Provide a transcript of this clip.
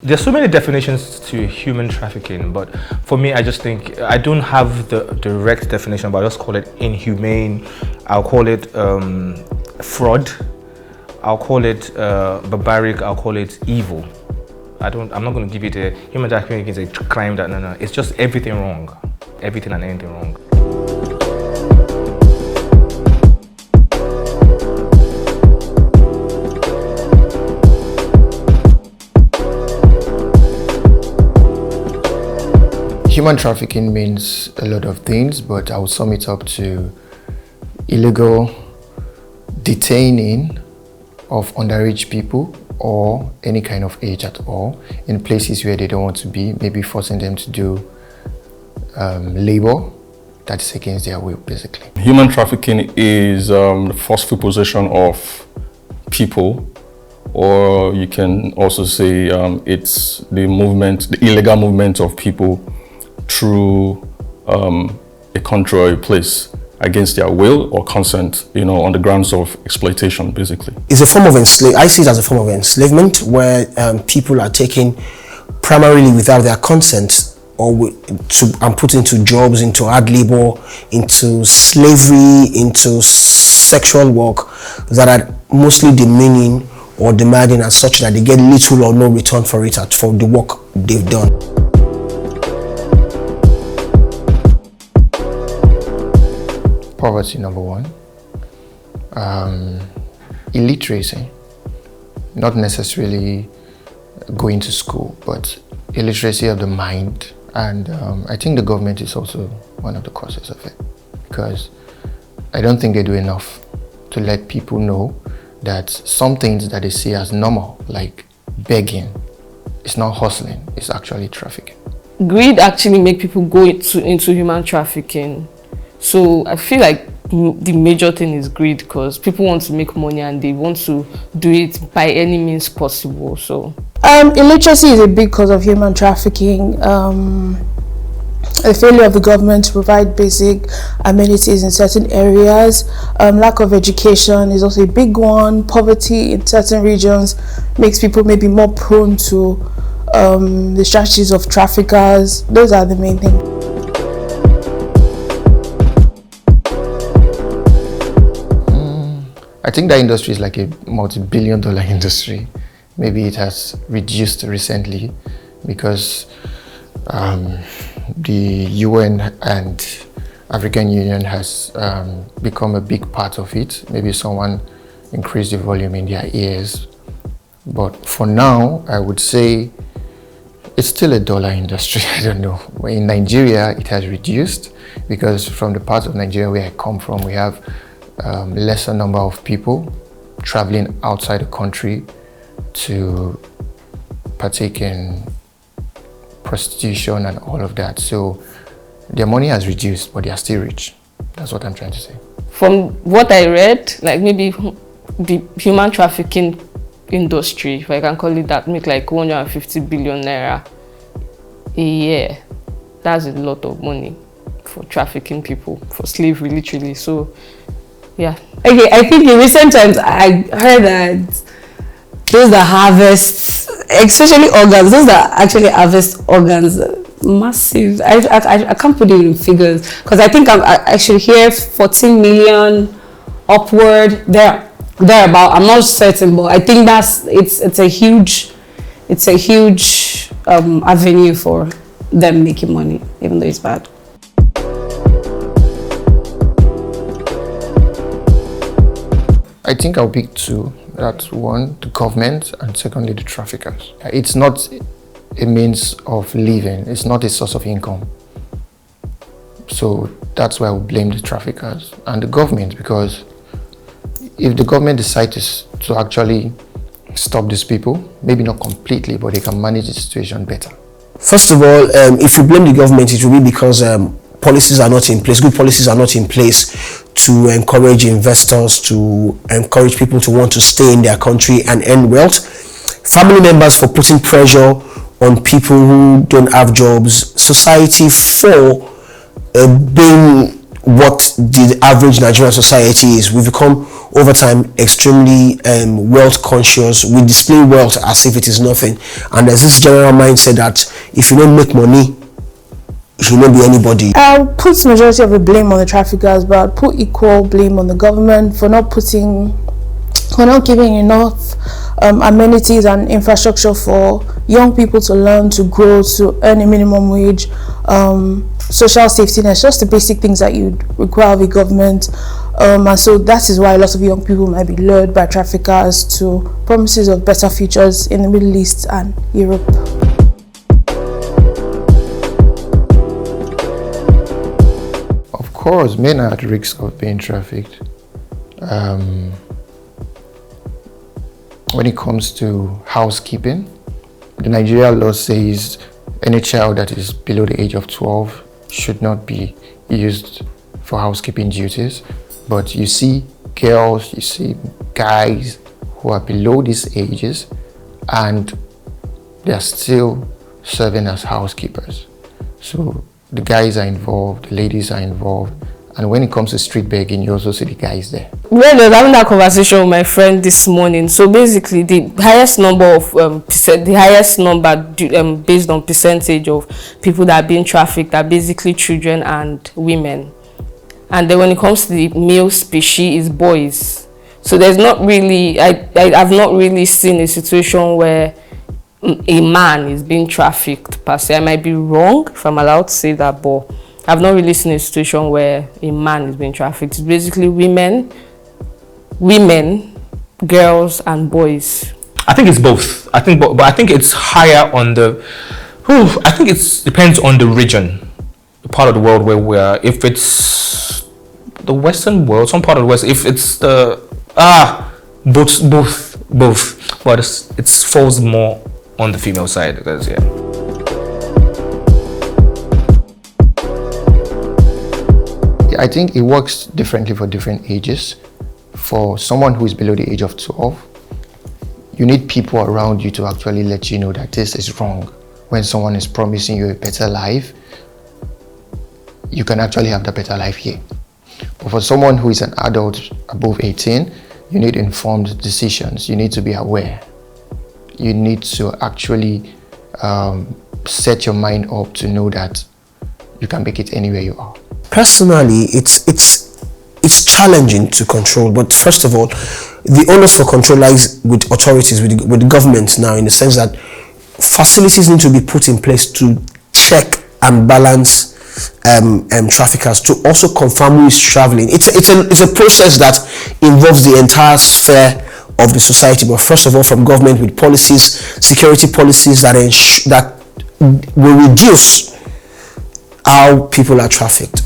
There's so many definitions to human trafficking, but for me, I just think I don't have the direct definition, but I just call it inhumane. I'll call it fraud. I'll call it barbaric. I'll call it evil. I'm not going to give it a human trafficking is a crime that no. It's just everything wrong, everything and anything wrong. Human trafficking means a lot of things, but I will sum it up to illegal detaining of underage people or any kind of age at all in places where they don't want to be, maybe forcing them to do labor that's against their will, basically. Human trafficking is the forceful possession of people, or you can also say it's the illegal movement of people through a country or a place against their will or consent, on the grounds of exploitation, basically. It's a form of enslavement. I see it as a form of enslavement where people are taken primarily without their consent and put into jobs, into hard labor, into slavery, into sexual work that are mostly demeaning or demanding as such that they get little or no return for it for the work they've done. Poverty, number one. Illiteracy, not necessarily going to school, but illiteracy of the mind. And I think the government is also one of the causes of it, because I don't think they do enough to let people know that some things that they see as normal, like begging, it's not hustling, it's actually trafficking. Greed actually makes people go into human trafficking. So I feel like the major thing is greed, because people want to make money and they want to do it by any means possible. So illiteracy is a big cause of human trafficking. A failure of the government to provide basic amenities in certain areas. Lack of education is also a big one. Poverty in certain regions makes people maybe more prone to the strategies of traffickers. Those are the main things. I think that industry is like a multi-billion-dollar industry. Maybe it has reduced recently because the UN and African Union has become a big part of it. Maybe someone increased the volume in their ears. But for now, I would say it's still a dollar industry. I don't know. In Nigeria, it has reduced because from the parts of Nigeria where I come from, we have lesser number of people traveling outside the country to partake in prostitution and all of that. So their money has reduced, but they are still rich. That's what I'm trying to say. From what I read, like maybe the human trafficking industry, if I can call it that, make like 150 billion naira a year. That's a lot of money for trafficking people, for slavery, literally. So yeah. Okay, I think in recent times I heard that those that harvest, especially organs, those that actually harvest organs, massive. I can't put it in figures because I think I actually hear 14 million upward thereabout. I'm not certain, but I think it's a huge avenue for them making money, even though it's bad. I think I'll pick two. That's one, the government, and secondly, the traffickers. It's not a means of living. It's not a source of income. So that's why I would blame the traffickers and the government, because if the government decides to actually stop these people, maybe not completely, but they can manage the situation better. First of all, if you blame the government, it will be because policies are not in place, good policies are not in place to encourage investors, to encourage people to want to stay in their country and earn wealth. Family members for putting pressure on people who don't have jobs. Society for being what the average Nigerian society is. We've become over time extremely wealth conscious. We display wealth as if it is nothing, and there's this general mindset that if you don't make money, you should not be anybody. I'll put majority of the blame on the traffickers, but I'll put equal blame on the government for not giving enough amenities and infrastructure for young people to learn, to grow, to earn a minimum wage, social safety net, just the basic things that you'd require of a government. And so that is why a lot of young people might be lured by traffickers to promises of better futures in the Middle East and Europe. Of course, men are at risk of being trafficked. When it comes to housekeeping, the Nigerian law says any child that is below the age of 12 should not be used for housekeeping duties. But you see girls, you see guys who are below these ages and they are still serving as housekeepers. So the guys are involved, the ladies are involved. And when it comes to street begging, you also see the guys there. Well, I was having that conversation with my friend this morning. So basically, the highest number based on percentage of people that are being trafficked are basically children and women. And then when it comes to the male species, is boys. So there's not really, I've not really seen a situation where a man is being trafficked per se. I might be wrong if I'm allowed to say that, but I've not really seen a situation where a man is being trafficked. It's basically women, girls, and boys. I think it's both. But I think it's higher on the. I think it depends on the region, the part of the world where we are. If it's the Western world, some part of the West. If it's the both. But it falls more on the female side because I think it works differently for different ages. For someone who is below the age of 12, you need people around you to actually let you know that this is wrong. When someone is promising you a better life, you can actually have the better life here. But for someone who is an adult above 18, you need informed decisions. You need to be aware. You need to actually set your mind up to know that you can make it anywhere you are. Personally, it's challenging to control, but first of all, the onus for control lies with authorities, with the government now, in the sense that facilities need to be put in place to check and balance traffickers, to also confirm who is traveling. It's a process that involves the entire sphere of the society, but first of all from government, with policies, security policies that will reduce how people are trafficked.